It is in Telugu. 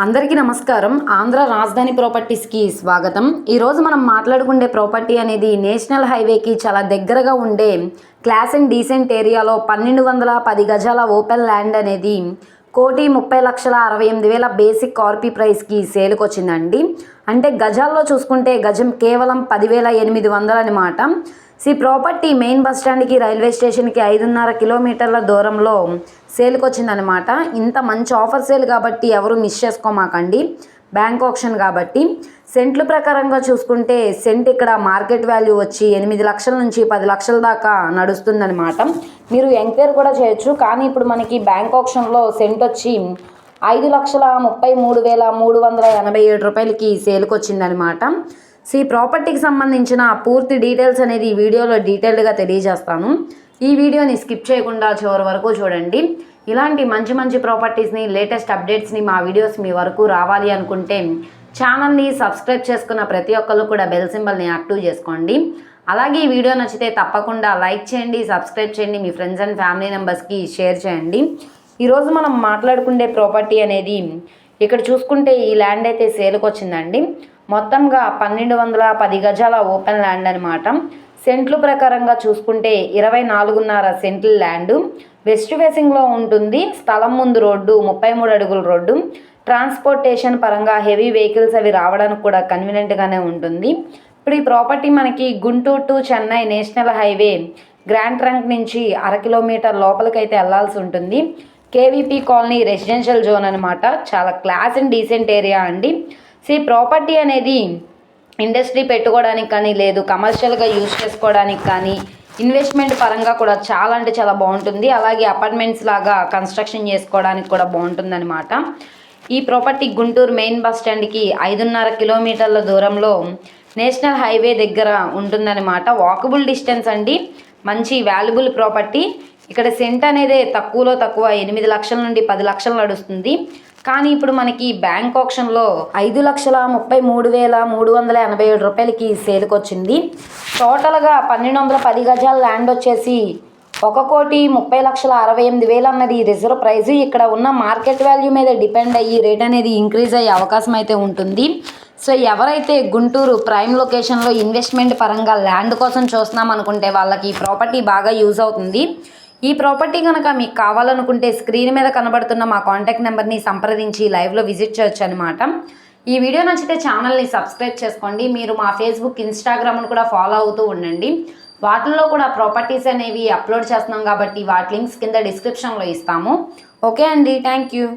అందరికీ నమస్కారం. ఆంధ్ర రాజధాని ప్రాపర్టీస్కి స్వాగతం. ఈరోజు మనం మాట్లాడుకునే ప్రాపర్టీ అనేది నేషనల్ హైవేకి చాలా దగ్గరగా ఉండే క్లాస్ అండ్ డీసెంట్ ఏరియాలో 1210 గజాల ఓపెన్ ల్యాండ్ అనేది 1,30,68,000 బేసిక్ కార్పీ ప్రైస్కి సేల్కి వచ్చిందండి. అంటే గజాల్లో చూసుకుంటే గజం కేవలం 10,800 అనమాట. ఈ ప్రాపర్టీ మెయిన్ బస్ స్టాండ్కి రైల్వే స్టేషన్కి 5.5 కిలోమీటర్ల దూరంలో సేల్కి వచ్చిందనమాట. ఇంత మంచి ఆఫర్ సేల్ కాబట్టి ఎవరు మిస్ చేసుకోమాకండి. బ్యాంక్ ఆప్షన్ కాబట్టి సెంట్ల ప్రకారంగా చూసుకుంటే సెంట్ ఇక్కడ మార్కెట్ వాల్యూ వచ్చి 8 లక్షల నుంచి 10 లక్షల దాకా నడుస్తుందనమాట. మీరు ఎంక్వైరీ కూడా చేయొచ్చు. కానీ ఇప్పుడు మనకి బ్యాంక్ ఆప్షన్లో సెంట్ వచ్చి 5,33,387 రూపాయలకి సేల్కి వచ్చిందనమాట. ఈ ప్రాపర్టీకి సంబంధించిన పూర్తి డీటెయిల్స్ అనేది ఈ వీడియోలో డీటెయిల్డ్గా తెలియజేస్తాను. ఈ వీడియోని స్కిప్ చేయకుండా చివరి వరకు చూడండి. ఇలాంటి మంచి మంచి ప్రాపర్టీస్ని, లేటెస్ట్ అప్డేట్స్ని మా వీడియోస్ మీ వరకు రావాలి అనుకుంటే ఛానల్ని సబ్స్క్రైబ్ చేసుకున్న ప్రతి ఒక్కరు కూడా బెల్ సింబల్ని యాక్టివ్ చేసుకోండి. అలాగే ఈ వీడియో నచ్చితే తప్పకుండా లైక్ చేయండి, సబ్స్క్రైబ్ చేయండి, మీ ఫ్రెండ్స్ అండ్ ఫ్యామిలీ మెంబర్స్కి షేర్ చేయండి. ఈరోజు మనం మాట్లాడుకునే ప్రాపర్టీ అనేది ఇక్కడ చూసుకుంటే ఈ ల్యాండ్ అయితే సేల్కి వచ్చిందండి. మొత్తంగా 1210 గజాల ఓపెన్ ల్యాండ్ అనమాట. సెంట్లు ప్రకారంగా చూసుకుంటే 24.5 సెంట్ల ల్యాండు వెస్ట్ ఫేసింగ్లో ఉంటుంది. స్థలం ముందు రోడ్డు 33 అడుగుల రోడ్డు. ట్రాన్స్పోర్టేషన్ పరంగా హెవీ వెహికల్స్ అవి రావడానికి కూడా కన్వీనియంట్గానే ఉంటుంది. ఇప్పుడు ఈ ప్రాపర్టీ మనకి Guntur to Chennai national highway grand trunk నుంచి 1/2 కిలోమీటర్ లోపలికైతే వెళ్లాల్సి ఉంటుంది. కేవీపీ కాలనీ రెసిడెన్షియల్ జోన్ అనమాట. చాలా క్లాస్ అండ్ డీసెంట్ ఏరియా అండి. ఈ ప్రాపర్టీ అనేది ఇండస్ట్రీ పెట్టుకోవడానికి కానీ, లేదు కమర్షియల్గా యూజ్ చేసుకోవడానికి కానీ, ఇన్వెస్ట్మెంట్ పరంగా కూడా చాలా అంటే చాలా బాగుంటుంది. అలాగే అపార్ట్మెంట్స్ లాగా కన్స్ట్రక్షన్ చేసుకోవడానికి కూడా బాగుంటుంది అనమాట. ఈ ప్రాపర్టీ గుంటూరు మెయిన్ బస్ స్టాండ్కి 5.5 కిలోమీటర్ల దూరంలో నేషనల్ హైవే దగ్గర ఉంటుందన్నమాట. వాకబుల్ డిస్టెన్స్ అండి. మంచి వాల్యుబుల్ ప్రాపర్టీ. ఇక్కడ సెంట్ అనేది తక్కువలో తక్కువ 8 లక్షల నుండి 10 లక్షలు నడుస్తుంది. కానీ ఇప్పుడు మనకి బ్యాంక్ ఆప్షన్లో 5,33,387 రూపాయలకి సేల్కి వచ్చింది. టోటల్గా 1210 గజాల ల్యాండ్ వచ్చేసి 1,30,68,000 అన్నది రిజర్వ్ ప్రైస్. ఇక్కడ ఉన్న మార్కెట్ వాల్యూ మీద డిపెండ్ అయ్యి రేట్ అనేది ఇంక్రీజ్ అయ్యే అవకాశం అయితే ఉంటుంది. సో ఎవరైతే గుంటూరు ప్రైమ్ లొకేషన్లో ఇన్వెస్ట్మెంట్ పరంగా ల్యాండ్ కోసం చూస్తున్నాం అనుకుంటే వాళ్ళకి ఈ ప్రాపర్టీ బాగా యూజ్ అవుతుంది. ఈ ప్రాపర్టీ కనుక మీకు కావాలనుకుంటే స్క్రీన్ మీద కనబడుతున్న మా కాంటాక్ట్ నెంబర్ని సంప్రదించి లైవ్లో విజిట్ చేయొచ్చు అనమాట. ఈ వీడియో నచ్చితే ఛానల్ని సబ్స్క్రైబ్ చేసుకోండి. మీరు మా ఫేస్బుక్, ఇన్స్టాగ్రామ్ను కూడా ఫాలో అవుతూ ఉండండి. వాటిల్లో కూడా ప్రాపర్టీస్ అనేవి అప్లోడ్ చేస్తున్నాం కాబట్టి వాటి లింక్స్ కింద డిస్క్రిప్షన్లో ఇస్తాము. ఓకే అండి, థ్యాంక్ యూ.